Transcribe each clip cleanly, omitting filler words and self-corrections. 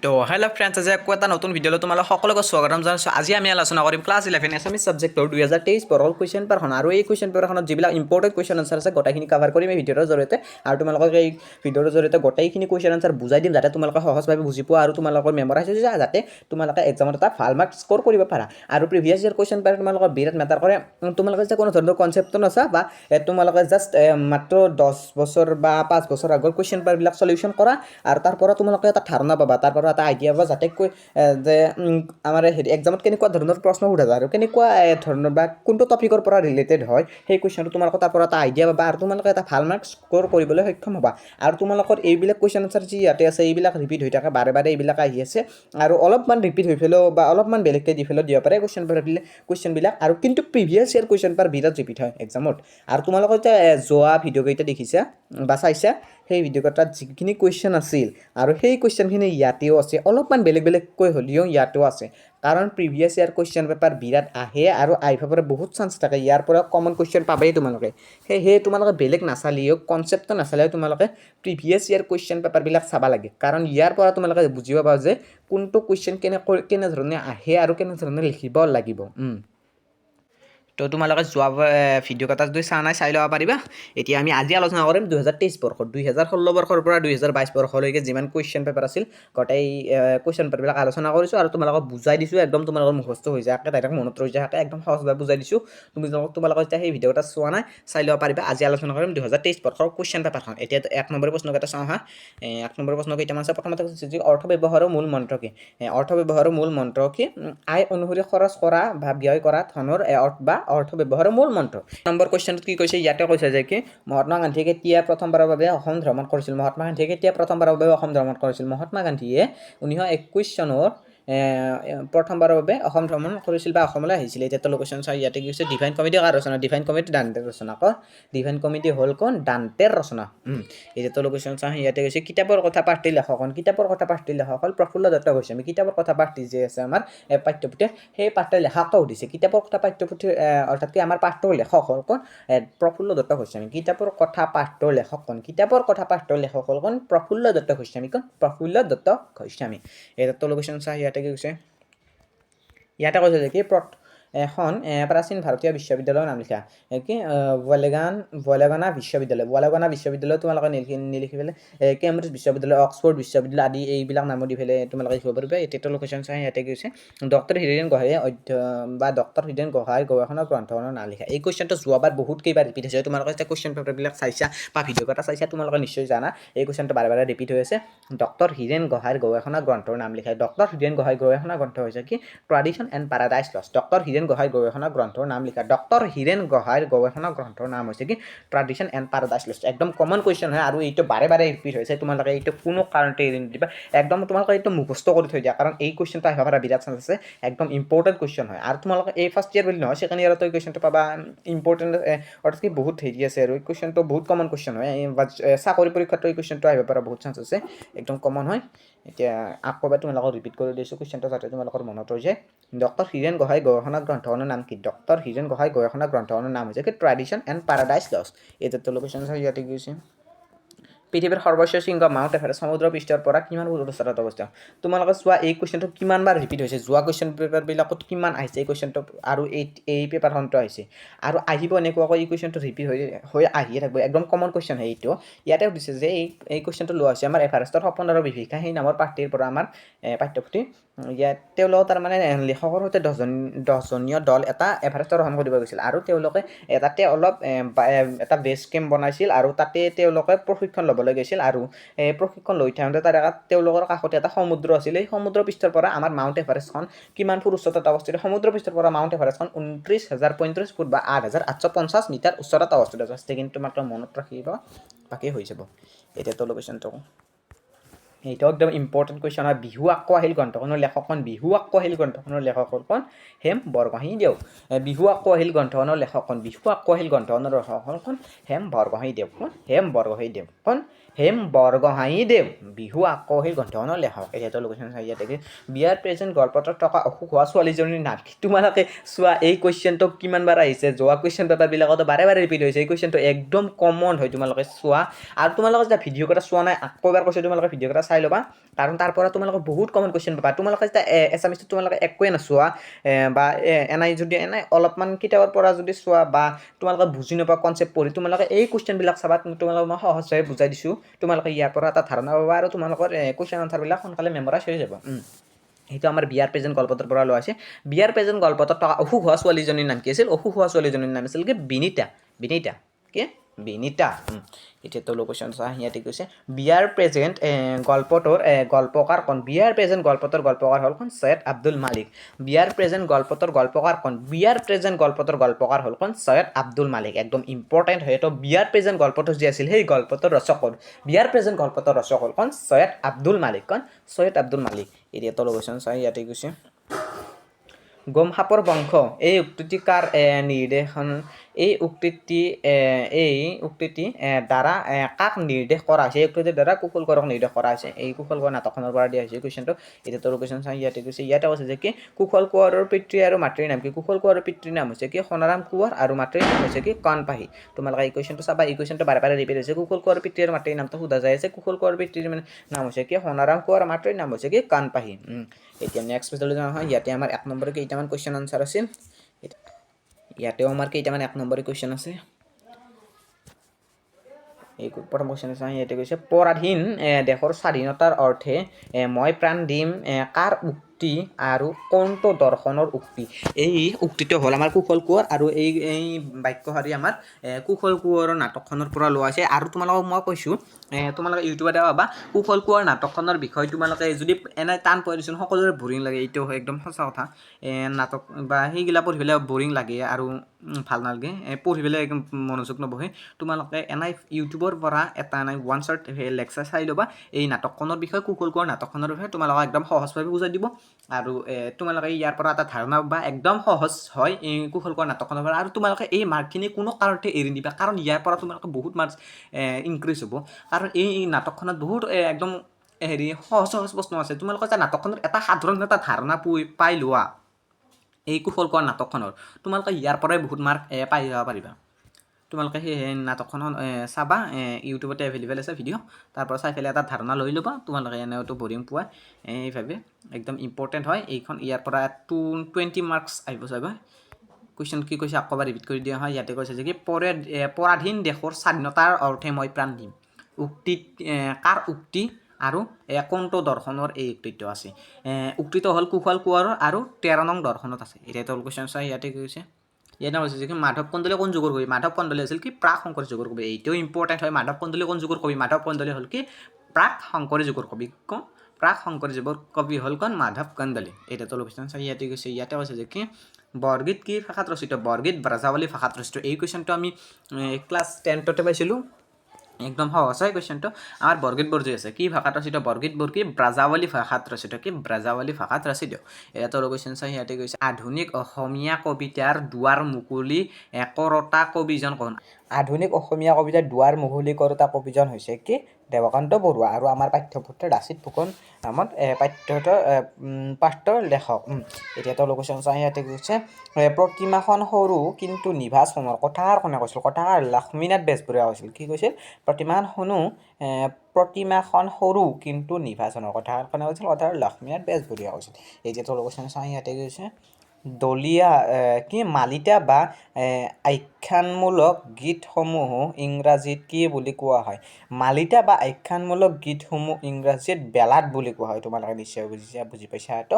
তো hello' friends, আজি আকৌ এটা নতুন ভিডিঅ'লৈ তোমালোক সকলোকে স্বাগতম জনাইছোঁ। আজি আমি আলোচনা কৰিম ক্লাছ 11 এছামিছ ছাবজেক্টৰ 2023 বৰ্ষৰ কুৱেশ্যন পেপাৰখন। আৰু এই কুৱেশ্যন পেপাৰখনত যিবিলাক ইম্পৰ্টেণ্ট কুৱেশ্যন আনচাৰ আছে গোটেইখিনি কভাৰ কৰিম এই ভিডিঅ'ৰ জৰিয়তে। আৰু তোমালোকক এই ভিডিঅ'ৰ জৰিয়তে গোটেইখিনি কুৱেশ্যন আনচাৰ বুজাই দিম, যাতে তোমালোকে সহজভাৱে বুজি পোৱা আৰু তোমালোকৰ মেমৰাইজ হৈ যায়, যাতে তোমালোকে এক্সামত এটা ভাল মাৰ্কছ স্ক'ৰ কৰিব পাৰা। আৰু প্ৰিভিয়াছ ইয়াৰ কুৱেশ্যন পেপাৰ তোমালোকৰ বিৰাট মেটাৰ কৰে। তোমালোকে যে কোনো ধৰণৰ কনচেপ্টটো নাচা বা তোমালোকে জাষ্ট মাত্ৰ 10 বছৰ বা 5 বছৰ আগৰ কুৱেশ্যন পেপাৰবিলাক সলিউশ্যন কৰা, আৰু তাৰ পৰা তোমালোকে এটা ধাৰণা পাবা, তাৰ পৰা এটা আইডিয়া পাবা, যাতে যে আমাৰ হেৰি এক্সামত কেনেকুৱা ধৰণৰ প্ৰশ্ন সোধা যায় আৰু কেনেকুৱা ধৰণৰ বা কোনটো টপিকৰ পৰা ৰিলেটেড হয় সেই কুৱেশ্যনটো তোমালোকে তাৰ পৰা এটা আইডিয়া পাবা, আৰু তোমালোকে এটা ভাল মাৰ্কছ স্ক'ৰ কৰিবলৈ সক্ষম হ'বা। আৰু তোমালোকৰ এইবিলাক কুৱেশ্যন আনচাৰ যি ইয়াতে আছে এইবিলাক ৰিপিট হৈ থাকে, বাৰে বাৰে এইবিলাক আহি আছে, আৰু অলপমান ৰিপিট হৈ পেলেও বা অলপমান বেলেগকৈ দি পেলেও দিব পাৰে কুৱেশ্যনবিলাক। আৰু কিন্তু প্ৰিভিয়াছ ইয়াৰ কুৱেশ্যন পেপাৰ বিৰাট ৰিপিট হয় এক্সামত। আৰু তোমালোকে এতিয়া যোৱা ভিডিঅ'কেইটা দেখিছা বা চাইছা, সেই ভিডিঅ'কেইটাত যিখিনি কুৱেশ্যন আছিল আৰু সেই কুৱেশ্যনখিনি ইয়াতেও আছে, অলপমান বেলেগকৈ হ'লেও ইয়াতো আছে। কাৰণ প্ৰিভিয়াছ ইয়াৰ কুৱেশ্যন পেপাৰ বিৰাট আহে আৰু আহিব পৰা বহুত চান্স থাকে, ইয়াৰ পৰা কমন কুৱেশ্যন পাবেই তোমালোকে। সেয়ে তোমালোকে বেলেগ নাচালেও, কনচেপ্টটো নাচালেও তোমালোকে প্ৰিভিয়াছ ইয়াৰ কুৱেশ্যন পেপাৰবিলাক চাব লাগে, কাৰণ ইয়াৰ পৰা তোমালোকে বুজিব পাৰা যে কোনটো কুৱেশ্যন কেনেধৰণে আহে আৰু কেনেধৰণে লিখিব লাগিব। তো তোমালোকে যোৱা ভিডিঅ'কেইটা যদি চোৱা নাই চাই ল'ব পাৰিবা। এতিয়া আমি আজি আলোচনা কৰিম 2023 বৰ্ষৰ 2016 বৰ্ষৰ পৰা 2022 বৰ্ষলৈকে যিমান কুৱেশ্যন পেপাৰ আছিল গোটেই কুৱেশ্যন পেপাৰবিলাক আলোচনা কৰিছোঁ, আৰু তোমালোকক বুজাই দিছোঁ, একদম তোমালোকৰ মুখস্থ হৈ যায়, ডাইৰেক্ট মনত ৰৈ যায়, একদম সহজভাৱে বুজাই দিছোঁ। তোমালোকে যেতিয়া সেই ভিডিঅ'কেইটা চোৱা নাই চাই ল'ব পাৰিবা। আজি আলোচনা কৰিম 2023 বৰ্ষৰ কুৱেশ্যন পেপাৰখন। এতিয়া 1 নম্বৰ প্ৰশ্নকেইটা চাওঁ হা। 1 নম্বৰ প্ৰশ্ন কেইটামান আছে। প্ৰথমতে যি অৰ্থ ব্যৱহাৰৰ মূল মন্ত্ৰ কি? অৰ্থ ব্যৱহাৰৰ মূল মন্ত্ৰ কি? আয় অনুসৰি খৰচ কৰা বা ব্যয় কৰা ধনৰ অৰ্থ ব্যৱহাৰৰ মূল মন্ত্ৰ। নম্বৰ কুৱেশ্যনটো কি কৈছে, ইয়াতে কৈছে যে কি মহাত্মা গান্ধীয়ে কেতিয়া প্ৰথমবাৰৰ বাবে অসম ভ্ৰমণ কৰিছিল? মহাত্মা গান্ধীয়ে কেতিয়া প্ৰথমবাৰৰ বাবে অসম ভ্ৰমণ কৰিছিল? মহাত্মা গান্ধীয়ে 1921 চনৰ প্ৰথমবাৰৰ বাবে অসম ভ্ৰমণ কৰিছিল বা অসমলৈ আহিছিল। এতিয়া লোকেশ্যন চাই ইয়াতে কি কৈছে, ডিভাইন কমিটি কাৰ ৰচনা? ডিভাইন কমিটি দান্তেৰ ৰচনা। ডিভাইন কমিটি হ'ল কোন? দান্তেৰ ৰচনা। এতিয়া লোকেশ্যন চাই ইয়াতে কৈছে কিতাপৰ কথা পাঠটিৰ লেখক। কিতাপৰ কথা পাঠটিৰ লেখক হ'ল প্ৰফুল্ল দত্ত গোস্বামী। কিতাপৰ কথা পাঠটি যে আছে আমাৰ পাঠ্যপুথিৰ, সেই পাঠটিৰ লেখকটো সুধিছে। কিতাপৰ কথা পাঠ্যপুথিৰ অৰ্থাৎ কি আমাৰ পাঠটোৰ লেখক হ'ল কোন? প্ৰফুল্ল দত্ত গোস্বামী। কিতাপৰ কথা পাঠটোৰ লেখক কোন? কিতাপৰ কথা পাঠটোৰ লেখক হ'ল কোন? প্ৰফুল্ল দত্ত গোস্বামী। কোন? প্ৰফুল্ল দত্ত গোস্বামী। এটা লোকেশ্যন চাই ইয়াতে কি কৈছে, ইয়াতে কৈছে যে কি এখন প্ৰাচীন ভাৰতীয় বিশ্ববিদ্যালয়ৰ নাম লিখা। কি? ৱালেগানা বিশ্ববিদ্যালয়। ৱালেগানা বিশ্ববিদ্যালয় তোমালোকে নিলিখি পেলাই কেম্ব্ৰিজ বিশ্ববিদ্যালয়, অক্সফৰ্ড বিশ্ববিদ্যালয় আদি এইবিলাক নামো দি পেলাই তোমালোকে লিখিব পাৰিবা। এতিয়া লোকেশ্যন চাই ইয়াতে কি হৈছে, ডক্টৰ হীৰেণ গোহাঁইয়ে ডক্টৰ হীৰেণ গোহাঁইৰ গৱেষণা গ্ৰন্থখনৰ নাম লিখা। এই কুৱেশ্যনটো যোৱাবাৰ বহুত কেইবাৰ ৰিপিট হৈছে। তোমালোকে যেতিয়া কুৱেশ্যন পেপাৰবিলাক চাইছা বা ভিডিঅ'কেইটা চাইছা তোমালোকে নিশ্চয় জানা এই কুৱেশ্যনটো বাৰে বাৰে ৰিপিট হৈ আছে। ডক্টৰ হীৰেণ গোহাঁইৰ গৱেষণা গ্ৰন্থৰ নাম লিখা। ডক্টৰ হীৰেণ গোহাঁইৰ গৱেষণা গ্ৰন্থ হৈছে কি? Tradition and paradise lost. Doctor Hiren গোহাঁইৰ গৱেষণা গ্ৰন্থৰ নাম লিখা। ডক্টৰ হীৰেণ গোহাঁইৰ গৱেষণা গ্ৰন্থৰ নাম হৈছে কি? Tradition and paradise lost. একদম কমন কুৱেশ্যন হয়, আৰু এইটো বাৰে বাৰে ৰিপিট হৈছে। তোমালোকে এইটো কোনো কাৰণতে এৰি নিদিবা, একদম তোমালোকে এইটো মুখস্থ কৰি থৈ দিয়া, কাৰণ এই কুৱেশ্যনটো আহিব পৰা বিৰাট চান্স আছে। একদম ইম্পৰ্টেণ্ট কুৱেশ্যন হয়, আৰু তোমালোকে এই ফাৰ্ষ্ট ইয়াৰ বুলি নহয়, ছেকেণ্ড ইয়াৰতো এই কুৱেশ্যনটো পাবা। ইম্পৰ্টেণ্ট অৰ্থাৎ কি বহুত হেৰি আছে, আৰু এই কুৱেশ্যনটো বহুত কমন কুৱেশ্যন হয়। চাকৰি পৰীক্ষাতো এই কুৱেশ্যনটো আহিব পৰা বহুত চান্স আছে, একদম কমন হয়। এতিয়া আকৌ এবাৰ তোমালোকক ৰিপিট কৰি দিছোঁ কুৱেশ্যনটো, যাতে তোমালোকৰ মনত ৰৈ যায়। ডক্টৰ হীৰেণ গোহাঁইৰ গৱেষণা গ্ৰন্থখনৰ নাম কি? ডক্টৰ হীৰেণ গোহাঁইৰ গৱেষণা গ্ৰন্থখনৰ নাম হৈছে কি? Tradition and paradise lost. এইটো লোকেশ্যন চাই ইয়াতে গৈছে, পৃথিৱীৰ সৰ্বোচ্চ শৃংগ মাউণ্ট এভাৰেষ্ট সমুদ্ৰ পৃষ্ঠৰ পৰা কিমান ফুট উচ্চতাত অৱস্থিত? তোমালোকে চোৱা এই কুৱেশ্যনটো কিমানবাৰ ৰিপিট হৈছে, যোৱা কুৱেশ্যন পেপাৰবিলাকত কিমান আহিছে এই কুৱেশ্যনটো, আৰু এই পেপাৰখনটো আহিছে, আৰু আহিব এনেকুৱাকৈ এই কুৱেশ্যনটো ৰিপিট হৈ আহিয়ে থাকিব। একদম কমন কুৱেশ্যন হয় এইটো। ইয়াতে সুধিছে যে এই কুৱেশ্যনটো লোৱা হৈছে আমাৰ এভাৰেষ্টৰ সপোন আৰু বিভীষিকা সেই নামৰ পাঠটিৰ পৰা আমাৰ পাঠ্যপুথি। ইয়াত তেওঁলোকে তাৰমানে লেখকৰ সৈতে 10জনীয়া দল এটা এভাৰেষ্ট আৰোহণ কৰিব গৈছিল, আৰু তেওঁলোকে তাতে অলপ এটা বেছ কেম্প বনাইছিল, আৰু তাতে তেওঁলোকে প্ৰশিক্ষণ ল'বলৈ গৈছিল, আৰু প্ৰশিক্ষণ লৈ থাকোঁতে তেওঁলোকৰ কাষতে এটা সমুদ্ৰ আছিল। এই সমুদ্ৰ পৃষ্ঠৰ পৰা আমাৰ মাউণ্ট এভাৰেষ্টখন কিমান ফুট উচ্চতাত অৱস্থিত? সমুদ্ৰ পৃষ্ঠৰ পৰা মাউণ্ট এভাৰেষ্টখন 29,035 ফুট বা 8,850 মিটাৰ উচ্চতাত অৱস্থিত আছে। কিন্তু মাত্ৰ মনত ৰাখিব, বাকী হৈ যাব। এতিয়াতো লোকেশ্যনটো এইটো একদম ইম্পৰ্টেণ্ট কুৱেশ্যন হয়। বিহু আকৌ আহিল গ্ৰন্থখনৰ লেখক কোন? বিহু আকৌ আহিল গ্ৰন্থখনৰ লেখক হ'ল কোন? হেম বৰগোহাঁই দেও। বিহু আকৌ আহিল গ্ৰন্থখনৰ লেখক কোন? বিহু আকৌ আহিল গ্ৰন্থখনৰ লেখক হ'ল কোন? হেম বৰগোহাঁই দেও। কোন? হেম বৰগোহাঁই দেও। কোন? হেম বৰগোহাঁই দেৱ বিহু আকৌ সেই গ্ৰন্থখনৰ লেখক এতিয়াতো লোকেশ্যন চাই ইয়াতে বিয়াৰ প্ৰেজেণ্ট গল্পটোত থকা অসুখ হোৱা ছোৱালীজনীৰ নাম তোমালোকে চোৱা এই কুৱেশ্যনটো কিমানবাৰ আহিছে যোৱা কুৱেশ্যন পেপাৰবিলাকতো বাৰে বাৰে ৰিপিট হৈছে এই কুৱেশ্যনটো একদম কমন হয় তোমালোকে চোৱা আৰু তোমালোকে যেতিয়া ভিডিঅ' কেইটা চোৱা নাই আকৌ এবাৰ কৈছোঁ তোমালোকে ভিডিঅ' কেইটা চাই ল'বা কাৰণ তাৰ পৰা তোমালোকে বহুত কমন কুৱেশ্যন পাবা তোমালোকে যেতিয়া এছামিছত তোমালোকে একোৱে নোচোৱা বা এনাই যদি এনাই অলপমান কিতাপৰ পৰা যদি চোৱা বা তোমালোকে বুজি নোপোৱা কনচেপ্ট পঢ়ি তোমালোকে এই কুৱেশ্যনবিলাক চাবা তোমালোকে মই সহজভাৱে বুজাই দিছোঁ তোমালোকে ইয়াৰ পৰা এটা ধাৰণা পাবা আৰু তোমালোকৰ কুৱেশ্যন আনচাৰবিলাক সোনকালে মেমৰাইজ হৈ যাব সেইটো আমাৰ বিয়াৰ প্ৰেজেণ্ট গল্পটোৰ পৰা লোৱা আছে বিয়াৰ প্ৰেজেণ্ট গল্পটোত থকা অসুখ হোৱা ছোৱালীজনীৰ নাম কি আছিল অসুখ হোৱা ছোৱালীজনীৰ নাম আছিল কি বিনীতা কি বিনীতা এতিয়াতো লোকেশ্যন চোৱা ইয়াতে কৈছে বিয়াৰ প্ৰেজেণ্ট গল্পটোৰ গল্পকাৰ কোন বিয়াৰ প্ৰেজেণ্ট গল্পটোৰ গল্পকাৰ হ'ল কোন সৈয়দ আব্দুল মালিক বিয়াৰ প্ৰেজেণ্ট গল্পটোৰ গল্পকাৰ কোন বিয়াৰ প্ৰেজেণ্ট গল্পটোৰ গল্পকাৰ হ'ল কোন সৈয়দ আব্দুল মালিক একদম ইম্পৰ্টেণ্ট হয় তো বিয়াৰ প্ৰেজেণ্ট গল্পটো যি আছিল সেই গল্পটোৰ ৰচক হ'ল বিয়াৰ প্ৰেজেণ্ট গল্পটোৰ ৰচক হ'ল কোন সৈয়দ আব্দুল মালিক কোন সৈয়দ আব্দুল মালিক এতিয়াতো লোকেশ্যন চাই ইয়াতে কৈছে গোমসাপৰ বংশ এই উক্তিটি কাৰ নিৰ্দেশন এই উক্তিটি দ্বাৰা কাক নিৰ্দেশ কৰা হৈছে এই উক্তিটিৰ দ্বাৰা কুশল কোঁৱৰক নিৰ্দেশ কৰা হৈছে এই কুশল কোঁৱৰ নাটকখনৰ পৰা দিয়া হৈছে কুৱেশ্যনটো এতিয়াতো লোকেশ্যন চাই ইয়াতে কৈছে ইয়াতে কৈছে যে কি কুশল কোঁৱৰৰ পিতৃ আৰু মাতৃৰ নাম কি কুশল কোঁৱৰৰ পিতৃৰ নাম হৈছে কি সোণাৰাম কোঁৱৰ আৰু মাতৃৰ নাম হৈছে কি কণপাহী তোমালোকে এই কুৱেশ্যনটো চাবা এই কুৱেশ্যনটো বাৰে বাৰে ৰিপিট হৈছে কুশল কোঁৱৰৰ পিতৃ আৰু মাতৃৰ নামটো সোধা যায় আছে কুশল কোঁৱৰৰ পিতৃৰ নাম হৈছে কি সোণাৰাম কোঁৱৰ আৰু মাতৃৰ নাম হৈছে কি কণপাহী এতিয়া নেক্সট পেজলৈ যাওঁ হয় ইয়াতে আমাৰ 1 নম্বৰ কেইটামান কুৱেশ্যন আনসাৰ আছিল ইয়াতেও আমাৰ কেইটামান 1 নম্বৰ কুৱেশ্যন আছে এই প্ৰথম কুৱেশ্যন আছে ইয়াতে কৈছে পৰাধীন দেশৰ স্বাধীনতাৰ অৰ্থে মই প্ৰাণ দিম কাৰ উক্তি আৰু কোনটো দৰ্শনৰ উক্তি এই উক্তিটো হ'ল আমাৰ কুশল কোঁৱৰ আৰু এই বাক্যশাৰী আমাৰ কুশল কোঁৱৰৰ নাটকখনৰ পৰা লোৱা হৈছে আৰু তোমালোকক মই কৈছোঁ তোমালোকে ইউটিউবতে পাবা কুশল কোঁৱৰ নাটকখনৰ বিষয়ে তোমালোকে যদি এনে টান পোৱা দিছোঁ সকলোৰে বৰিং লাগে এইটো হয় একদম সঁচা কথা নাটক বা সেইগিলা পঢ়ি পেলাই বৰিং লাগে আৰু ভাল নালাগে পঢ়ি পেলাই একদম মনোযোগ নবহে তোমালোকে এনাই ইউটিউবৰ পৰা এটা এনাই ওৱান শ্বৰ্ট লেকচাৰ চাই ল'বা এই নাটকখনৰ বিষয়ে কুশল কোঁৱৰ নাটকখনৰ বিষয়ে তোমালোকক একদম সহজভাৱে বুজাই দিব আৰু তোমালোকে ইয়াৰ পৰা এটা ধাৰণা বা একদম সহজ হয় এই কুশল কোঁৱৰ নাটকখনৰ পৰা আৰু তোমালোকে এই মাৰ্কখিনি কোনো কাৰণতে এৰি নিবা কাৰণ ইয়াৰ পৰা তোমালোকে বহুত মাৰ্কছ ইনক্ৰিজ হ'ব কাৰণ এই নাটকখনত বহুত একদম হেৰি সহজ প্ৰশ্ন আছে তোমালোকে যে নাটকখনৰ এটা সাধাৰণ এটা ধাৰণা পাই লোৱা এই কুশল কোঁৱৰ নাটকখনৰ তোমালোকে ইয়াৰ পৰাই বহুত মাৰ্ক পাই যাব পাৰিবা তোমালোকে সেই নাটকখন চাবা ইউটিউবতে এভেইলেবল আছে ভিডিঅ' তাৰ পৰা চাই পেলাই এটা ধাৰণা লৈ ল'বা তোমালোকে এনেওতো বৰিং পোৱা এইভাৱে একদম ইম্পৰ্টেণ্ট হয় এইখন ইয়াৰ পৰা 20 মাৰ্কছ আহিব চাবা কুৱেশ্যন কি কৈছে আকৌ এবাৰ ৰিপিট কৰি দিয়া হয় ইয়াতে কৈছে যে কি পৰাধীন দেশৰ স্বাধীনতাৰ অৰ্থে মই প্ৰাণ দিম উক্তিত কাৰ উক্তি আৰু কোনটো দৰ্শনৰ এই উক্তিটো আছে উক্তিটো হ'ল কুশল কোঁৱৰৰ আৰু 13 নং দৰ্শনত আছে এতিয়াতো কুৱেশ্যন চাই ইয়াতে কৈছে ইয়াতে কৈছে যে কি মাধৱ কন্দলী কোন যুগৰ কবি মাধৱ কন্দলী আছিল কি প্ৰাক শংকৰ যুগৰ কবি এইটোও ইম্পৰ্টেণ্ট হয় মাধৱ কন্দলী কোন যুগৰ কবি মাধৱ কন্দলী হ'ল কি প্ৰাক শংকৰী যুগৰ কবি প্ৰাক শংকৰী যুগৰ কবি হ'ল কোন মাধৱ কন্দলী এতিয়াতো কুৱেশ্যন চাই ইয়াতে কৈছে যে কি বৰগীত কি ভাষাত ৰচিত বৰগীত ব্ৰজাৱলী ভাষাত ৰচিত এই কুৱেশ্যনটো আমি ক্লাছ 10তে পাইছিলোঁ একদম সহজ হয় কুৱেশ্যনটো আমাৰ বৰগীতবোৰ যে আছে কি ভাষাত ৰচিত বৰগীতবোৰ কি ব্ৰজাৱলী ভাষাত ৰচিত কি ব্ৰজাৱলী ভাষাত ৰচিত এয়াতো কুৱেশ্যন চাই ইয়াতে কৈছে আধুনিক অসমীয়া কবিতাৰ দুৱাৰ মুকলি কৰোতা কবিজন কোন আধুনিক অসমীয়া কবিতাৰ দুৱাৰ মুকলি কৰোতা কবিজন হৈছে কি দেৱকান্ত বৰুৱা আৰু আমাৰ পাঠ্যপুথৰ লাচিত ফুকন নামত পাঠ্যৰ লেখক এতিয়াতো কুৱেশ্যন চাই ইয়াতে কৈছে প্ৰতিমাখন সৰু কিন্তু নিভাজ সোণৰ কথাকাৰ কোনে কৈছিল কথাকাৰ লক্ষ্মীনাথ বেজবৰুৱাই কৈছিল কি কৈছিল প্ৰতিমাখন সৰু কিন্তু নিভাজ সোণৰ কথাকাৰ কোনে কৈছিল কথাকাৰ লক্ষ্মীনাথ বেজবৰুৱাই কৈছিল এতিয়াতো কুৱেশ্যন চাই ইয়াতে কৈছে দলীয়া মালিতা বা আখ্যানমূলক গীতসমূহ ইংৰাজীত কি বুলি কোৱা হয় মালিতা বা আখ্যানমূলক গীতসমূহ ইংৰাজীত বেলাড বুলি কোৱা হয় তোমালোকে নিশ্চয় বুজি পাইছা তো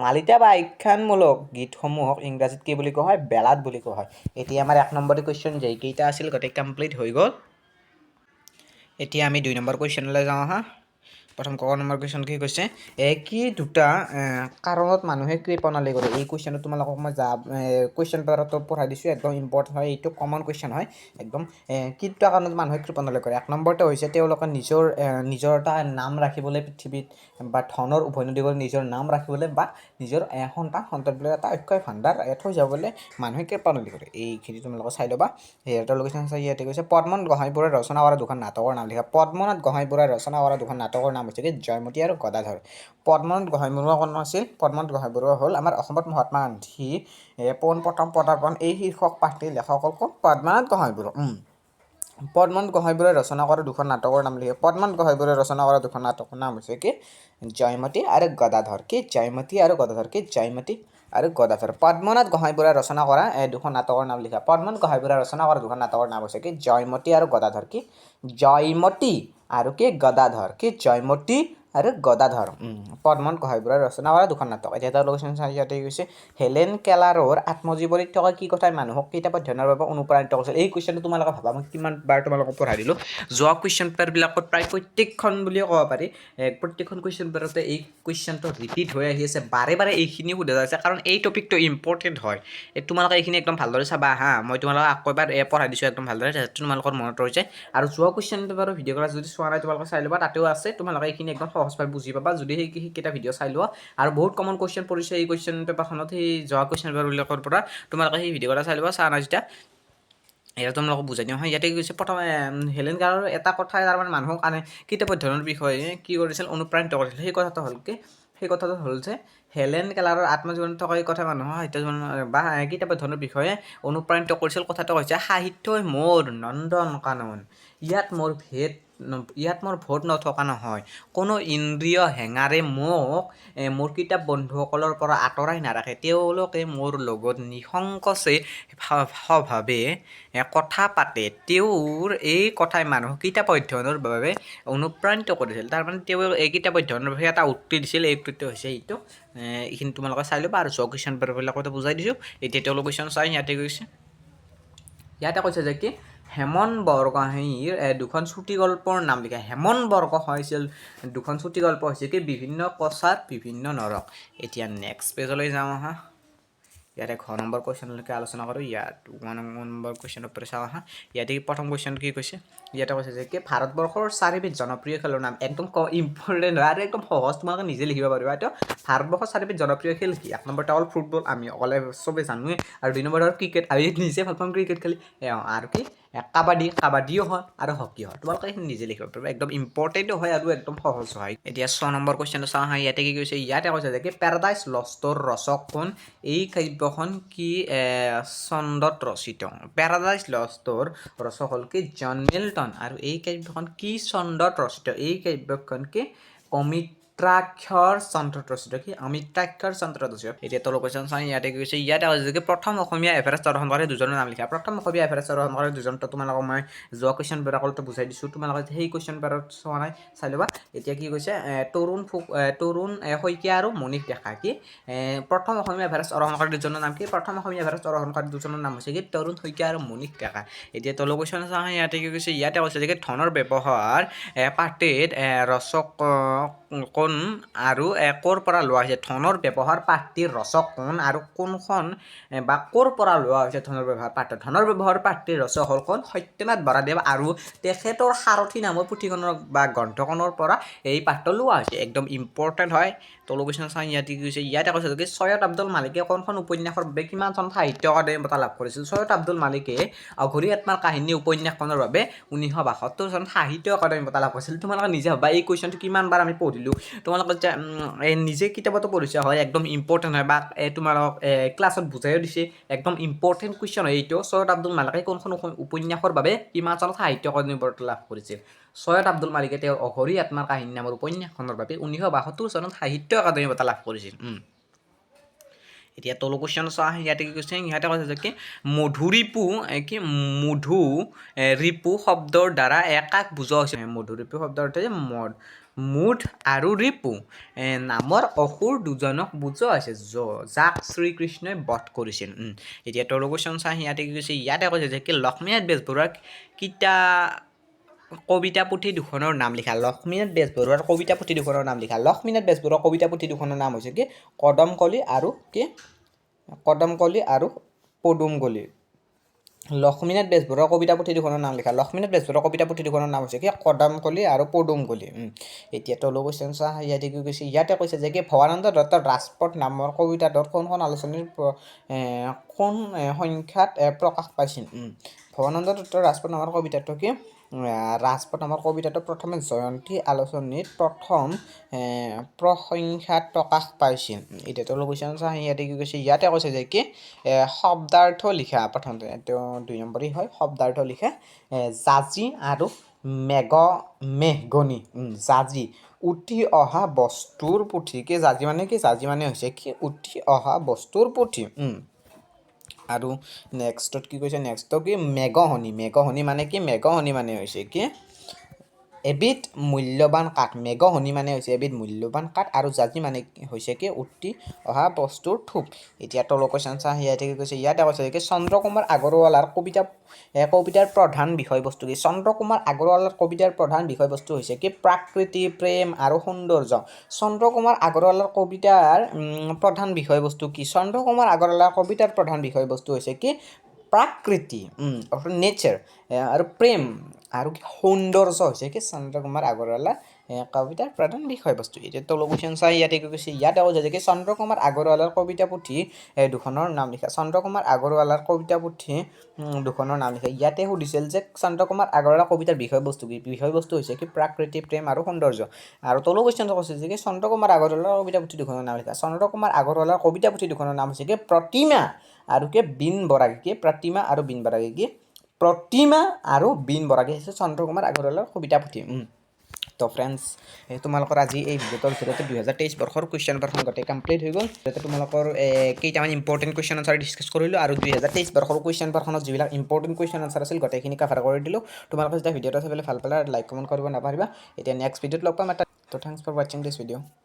মালিতা বা আখ্যানমূলক গীতসমূহক ইংৰাজীত কি বুলি কোৱা হয় বেলাড বুলি কোৱা হয় এতিয়া আমাৰ 1 নম্বৰ কুৱেশ্যন যেইকেইটা আছিল গোটেই কমপ্লিট হৈ গ'ল এতিয়া আমি 2 নম্বৰ কুৱেশ্যনলৈ যাওঁ হা প্ৰথম ক নম্বৰ কুৱেশ্যন কি কৈছে কি দুটা কাৰণত মানুহে কৃপণালী কৰে এই কুৱেশ্যনটো তোমালোকক মই কুৱেশ্যন পেপাৰতো পঢ়াই দিছোঁ একদম ইম্পৰ্টেণ্ট হয় এইটো কমন কুৱেশ্যন হয় একদম কি দুটা কাৰণত মানুহে কৃপণালী কৰে এক নম্বৰতে হৈছে তেওঁলোকে নিজৰ এটা নাম ৰাখিবলৈ পৃথিৱীত বা ধনৰ উভৈনদী কৰি নিজৰ নাম ৰাখিবলৈ বা নিজৰ সন্তানবিলাক এটা অক্ষয় ভাণ্ডাৰ থৈ যাবলৈ মানুহে কৃপণালী কৰে এইখিনি তোমালোকে চাই ল'বা তেওঁলোকে ইয়াতে কৈছে পদ্মনাথ গোহাঁইবৰুৱাই ৰচনা কৰা দুখন নাটকৰ নাম লিখা পদ্মনাথ গোহাঁইবৰুৱাই ৰচনা কৰা দুখন নাটকৰ নাম হৈছে কি জয়মতী আৰু গদাধৰ পদ্মনাথ গোহাঁইবৰুৱা কোন আছিল পদ্মনাথ গোহাঁইবৰুৱা হ'ল আমাৰ অসমত মহাত্মা গান্ধী পোনপ্ৰথম পদাৰ্পণ এই শীৰ্ষক পাঠটিৰ লেখক হ'ল পদ্মনাথ গোহাঁইবৰুৱা পদ্মনাথ গোহাঁইবৰুৱাই ৰচনা কৰা দুখন নাটকৰ নাম লিখে পদ্মনাথ গোহাঁইবৰুৱাই ৰচনা কৰা দুখন নাটকৰ নাম হৈছে কি জয়মতী আৰু গদাধৰ কি জয়মতী আৰু গদাধৰ কি জয়মতী আৰু গদাধৰ পদ্মনাথ গোহাঁইবৰুৱাই ৰচনা কৰা দুখন নাটকৰ নাম লিখা পদ্মনাথ গোহাঁইবৰুৱাই ৰচনা কৰা দুখন নাটকৰ নাম হৈছে কি জয়মতী আৰু গদাধৰ কি জয়মতী আৰু কি গদাধৰ কি জয়মতী আৰু গদাধৰ পদ্মনাথ গোহাঁইবৰুৱাই ৰচনা কৰা দুখন নাটক এতিয়া তেওঁলোকে ইয়াতে কৈছে হেলেন কেলাৰৰ আত্মজীৱনীত থকা কি কথাই মানুহক কিতাপ অধ্যয়নৰ বাবে অনুপ্ৰাণিত কৰিছিল এই কুৱেশ্যনটো তোমালোকে ভাবা মই কিমান বাৰ তোমালোকক পঢ়াই দিলোঁ যোৱা কুৱেশ্যন পেপাৰবিলাকত প্ৰায় প্ৰত্যেকখন বুলিয়ে ক'ব পাৰি প্ৰত্যেকখন কুৱেশ্যন পেপাৰতে এই কুৱেশ্যনটো ৰিপিট হৈ আহি আছে বাৰে বাৰে এইখিনি সোধা যাইছে কাৰণ এই টপিকটো ইম্পৰ্টেণ্ট হয় তোমালোকে এইখিনি একদম ভালদৰে চাবা হা মই তোমালোকক আকৌ এবাৰ পঢ়াই দিছোঁ একদম ভালদৰে তোমালোকৰ মনত ৰৈ যায় আৰু যোৱা কুৱেশ্যন পেপাৰৰ ভিডিঅ' ক্লাছ যদি চোৱা নাই তোমালোকে চাই ল'বা তাতেও আছে তোমালোকে এইখিনি একদম সহজভাৱে বুজি পাবা যদি সেইকেইটা ভিডিঅ' চাই লোৱা আৰু বহুত কমন কুৱেশ্যন পৰিছে এই কুৱেশ্যন পেপাৰখনত সেই যোৱা কুৱেশ্যন পেপাৰবিলাকৰ পৰা তোমালোকে সেই ভিডিঅ'কেইটা চাই ল'বা চোৱা নাই যেতিয়া এতিয়া তোমালোকক বুজাই দিওঁ হয় ইয়াতে কি কৈছে প্ৰথমে হেলেন কেলাৰৰ এটা কথাই তাৰমানে মানুহক কিতাপ অধ্যয়নৰ বিষয়ে কি কৰিছিল অনুপ্ৰাণিত কৰিছিল সেই কথাটো হ'ল যে হেলেন কেলাৰৰ আত্মজীৱনত থকা এই কথা মানুহৰ সাহিত্য বা কিতাপ অধ্যয়নৰ বিষয়ে অনুপ্ৰাণিত কৰিছিল কথাটো হৈছে সাহিত্যই মোৰ নন্দন কানন ইয়াত মোৰ ভোট নথকা নহয় কোনো ইন্দ্ৰিয় হেঙাৰে মোক মোৰ কিতাপ বন্ধুসকলৰ পৰা আঁতৰাই নাৰাখে তেওঁলোকে মোৰ লগত নিসংকোচে স্বভাৱে কথা পাতে তেওঁৰ এই কথাই মানুহক কিতাপ অধ্যয়নৰ বাবে অনুপ্ৰাণিত কৰিছিল তাৰমানে তেওঁ এই কিতাপ অধ্যয়নৰ বাবে এটা উক্তি দিছিল এই উক্তিটো হৈছে এইটো এইখিনি তোমালোকে চাই ল'বা আৰু যোৱা কুৱেশ্যন পেপাৰবিলাকতো বুজাই দিছোঁ এতিয়া তেওঁলোক কুৱেশ্যন চাই ইয়াতে কৈছে যে কি হেমন বৰগোহাঁইৰ দুখন চুটিগল্পৰ নাম লিখা হেমন বৰগোহাঁইৰ হৈছিল দুখন চুটিগল্প হৈছে কি বিভিন্ন কছাৰ বিভিন্ন নৰক এতিয়া নেক্সট পেজলৈ যাওঁ আহা ইয়াতে ঘ নম্বৰ কুৱেশ্যনলৈকে আলোচনা কৰোঁ ইয়াত 1 নম্বৰ কুৱেশ্যনৰ পৰা চাওঁ আহা ইয়াতে প্ৰথম কুৱেশ্যন কি কৈছে ইয়াতে কৈছে যে কি ভাৰতবৰ্ষৰ 4বিধ জনপ্ৰিয় খেলৰ নাম একদম ইম্পৰ্টেণ্ট হয় আৰু একদম সহজ তোমালোকে নিজে লিখিব পাৰিবা এইটো ভাৰতবৰ্ষৰ 4বিধ জনপ্ৰিয় খেল কি 1 নম্বৰতে হ'ল ফুটবল আমি অকলে চবেই জানোৱেই আৰু 2 নম্বৰ হ'ল ক্ৰিকেট আমি নিজে ভাল পাওঁ ক্ৰিকেট খেলি আৰু কি কাবাডীও হয় আৰু হকী হয় তোমালোকে এইখিনি নিজে লিখিব পাৰিবা একদম ইম্পৰ্টেণ্টো হয় আৰু একদম সহজ হয় এতিয়া 6 নম্বৰ কুৱেশ্যনটো চাওঁ হা ইয়াতে কি কৈছে ইয়াতে কৈছে যে কি পেৰাডাইজ লষ্টৰ ৰচক কোন এই কাব্যখন কি চন্দত ৰচিত পেৰাডাইজ লষ্টৰ ৰচক হ'ল কি জন মিল্টন আৰু এই কাব্যখন কি চন্দত ৰচিত এই কাব্যখন কি অমিত্ৰাক্ষৰ চন্দ্ৰত ৰচিত কি অমিত্ৰাক্ষৰ চন্দ্ৰত ৰচিত এতিয়া তলৰ কুৱেশ্যন চাই ইয়াতে কি কৈছে ইয়াতে কৈছে যে প্ৰথম অসমীয়া এভাৰেষ্ট আৰোহণকাৰী দুজনৰ নাম লিখা প্ৰথম অসমীয়া এভাৰেষ্ট আৰোহণকাৰী দুজনটো তোমালোকক মই যোৱা কুৱেশ্যন পেপাৰতো বুজাই দিছোঁ তোমালোকে সেই কুৱেশ্যন পেপাৰত চোৱা নাই চাই ল'বা এতিয়া কি কৈছে তৰুণ শইকীয়া আৰু মণিক ডেকা কি প্ৰথম অসমীয়া এভাৰেষ্ট আৰোহণকাৰী দুজনৰ নাম কি প্ৰথম অসমীয়া এভাৰেষ্ট আৰোহণকাৰী দুজনৰ নাম হৈছে কি তৰুণ শইকীয়া আৰু মণিক ডেকা এতিয়া তলৰ কুৱেশ্যন চাওঁ ইয়াতে কি কৈছে ইয়াতে কৈছে যে ধনৰ ব্যৱহাৰ পাঠটিত ৰচক কোন আৰু ক'ৰ পৰা লোৱা হৈছে ধনৰ ব্যৱহাৰ পাঠটিৰ ৰচক কোন আৰু কোনখন বা ক'ৰ পৰা লোৱা হৈছে ধনৰ ব্যৱহাৰ পাঠটিৰ ৰচক হ'ল কোন সত্যনাথ বৰাদেৱ আৰু তেখেতৰ সাৰথী নামৰ পুথিখনৰ বা গ্ৰন্থখনৰ পৰা এই পাঠটো লোৱা হৈছে একদম ইম্পৰ্টেণ্ট হয় তলৰ কুৱেশ্যন চাওঁ ইয়াতে কৈছে যে সৈয়দ আব্দুল মালিকে কোনখন উপন্যাসৰ বাবে কিমান চন সাহিত্য একাডেমী বঁটা লাভ কৰিছিল সৈয়দ আব্দুল মালিকে অঘৰী আত্মাৰ কাহিনী উপন্যাসখনৰ বাবে 1972 চনত সাহিত্য একাডেমী বঁটা লাভ কৰিছিল তোমালোকে নিজে ভাবা এই কুৱেশ্যনটো কিমান বাৰ আমি পঢ়িলোঁ তোমালোকে নিজে কিতাপতো পঢ়িছা হয় একদম ইম্পৰ্টেণ্ট হয় বা তোমালোকক ক্লাছত বুজাইও দিছে একদম ইম্পৰ্টেণ্ট কুৱেশ্যন হয় এইটো সৈয়দ আব্দুল মালিকে কোনখন উপন্যাসৰ বাবে কিমান চনত সাহিত্য একাডেমী বঁটা লাভ কৰিছিল সৈয়দ আব্দুল মালিকে তেওঁৰ অঘৰী আত্মাৰ কাহিনী নামৰ উপন্যাসখনৰ বাবে 1972 চনত সাহিত্য একাডেমী বঁটা লাভ কৰিছিল এতিয়া তলৰ কুৱেশ্যন চোৱা ইয়াতে কি কৈছে ইহঁতে কৈছে যে কি মধু ৰিপু শব্দৰ দ্বাৰা কাক বুজোৱা হৈছে মধু ৰিপু শব্দৰ অৰ্থ মুঠ আৰু ৰিপু নামৰ অসুৰ দুজনক বুজোৱা হৈছে যাক শ্ৰীকৃষ্ণই বধ কৰিছিল এতিয়া তলৰ কুৱেশ্যন চাই ইয়াতে কি কৈছে ইয়াতে কৈছে যে কি লক্ষ্মীনাথ বেজবৰুৱাৰ কবিতা পুথি দুখনৰ নাম লিখা লক্ষ্মীনাথ বেজবৰুৱাৰ কবিতা পুথি দুখনৰ নাম লিখা লক্ষ্মীনাথ বেজবৰুৱাৰ কবিতা পুথি দুখনৰ নাম হৈছে কি কদমকলি আৰু কি কদমকলি আৰু পদুমকলি লক্ষ্মীনাথ বেজবৰুৱাৰ কবিতা পুথি দুখনৰ নাম লিখা লক্ষ্মীনাথ বেজবৰুৱাৰ কবিতা পুথি দুখনৰ নাম হৈছে কি কদমকলি আৰু পদুমকলি এতিয়া তলৰ কুৱেশ্যন চোৱা ইয়াতে কি কৈছে ইয়াতে কৈছে যে কি ভৱানন্দ দত্তৰ ৰাজপথ নামৰ কবিতাটোত কোনখন আলোচনীৰ কোন সংখ্যাত প্ৰকাশ পাইছিল ভৱানন্দ দত্তৰ ৰাজপথ নামৰ কবিতাটো কি ৰাজপথ নামৰ কবিতাটো প্ৰথমে জয়ন্তী আলোচনীত প্ৰথম প্ৰসংখ্যাত প্ৰকাশ পাইছিল এতিয়া তলৰ কুৱেশ্যন চোৱা ইয়াতে কি কৈছে ইয়াতে কৈছে যে কি শব্দাৰ্থ লিখা প্ৰথমতে তেওঁ 2 নম্বৰী হয় শব্দাৰ্থ লিখা জাজি আৰু মেঘগনি জাজি উঠি অহা বস্তুৰ পুথি কি জাজি মানে কি জাজি মানে হৈছে কি উঠি অহা বস্তুৰ পুথি আৰু নেক্সটত কি কৈছে নেক্সট কি মেঘহনি মানে কি মেঘহনি মানে হৈছে কি এবিধ মূল্যৱান কাঠ মেঘহনি মানে হৈছে এবিধ মূল্যৱান কাঠ আৰু জাজি মানে হৈছে কি উঠি অহা বস্তুৰ থোপ এতিয়া তলৰ কুৱেশ্যন চা ইয়াতে কি কৈছে ইয়াতে কৈছে কি চন্দ্ৰকুমাৰ আগৰৱালাৰ কবিতাৰ প্ৰধান বিষয়বস্তু কি চন্দ্ৰকুমাৰ আগৰৱালাৰ কবিতাৰ প্ৰধান বিষয়বস্তু হৈছে কি প্ৰাকৃতি প্ৰেম আৰু সৌন্দৰ্য চন্দ্ৰকুমাৰ আগৰৱালাৰ কবিতাৰ প্ৰধান বিষয়বস্তু কি চন্দ্ৰকুমাৰ আগৰৱালাৰ কবিতাৰ প্ৰধান বিষয়বস্তু হৈছে কি প্ৰাকৃতি অৰ্থাৎ নেচাৰ আৰু প্ৰেম আৰু সৌন্দৰ্য হৈছে কি চন্দ্ৰকুমাৰ আগৰৱালাৰ কবিতাৰ প্ৰধান বিষয়বস্তু এতিয়া তলৰ কুৱেশ্যন চাই ইয়াতে কি কৈছে ইয়াতে কৈছে যে কি চন্দ্ৰকুমাৰ আগৰৱালাৰ কবিতা পুথি দুখনৰ নাম লিখা চন্দ্ৰকুমাৰ আগৰৱালাৰ কবিতা পুথি দুখনৰ নাম লিখা ইয়াতে সুধিছিল যে চন্দ্ৰকুমাৰ আগৰৱালাৰ কবিতাৰ বিষয়বস্তু কি বিষয়বস্তু হৈছে কি প্ৰাকৃতি প্ৰেম আৰু সৌন্দৰ্য আৰু তলৰ কুৱেশ্যনটো কৈছে যে কি চন্দ্ৰকুমাৰ আগৰৱালাৰ কবিতা পুথি দুখনৰ নাম লিখা চন্দ্ৰকুমাৰ আগৰৱালাৰ কবিতা পুথি দুখনৰ নাম হৈছে কি প্ৰতিমা আৰু কি বিন বৰাগী কি প্ৰতিমা আৰু বিন বৰাগী কি প্ৰতিমা আৰু বিন বৰাগী হৈছে চন্দ্ৰকুমাৰ আগৰৱালাৰ কবিতা পুথি তো ফ্ৰেণ্ডছ তোমালোকৰ আজি এই ভিডিঅ'টোৰ জৰিয়তে 2023 বৰ্ষৰ কুৱেশ্যন পেপাৰখন গোটেই কমপ্লিট হৈ গ'ল যাতে তোমালোকৰ কেইটামান ইম্পৰ্টেণ্ট কুৱেশ্যন আনচাৰ ডিছকাছ কৰিলোঁ আৰু 2023 বৰ্ষৰ কুৱেশ্যন পেপাৰখনত যিবিলাক ইম্পৰ্টেণ্ট কুৱেশ্যন আনচাৰ আছিল গোটেইখিনি কভাৰ কৰি দিলোঁ তোমালোকে যেতিয়া ভিডিঅ'টো চাবলৈ ভাল পালে লাইক কমেণ্ট কৰিব নাপাহৰিবা এতিয়া নেক্সট ভিডিঅ'ত লগ পাম এটা তো থেংকছ ফৰ ৱাচিং দিছ ভিডিঅ'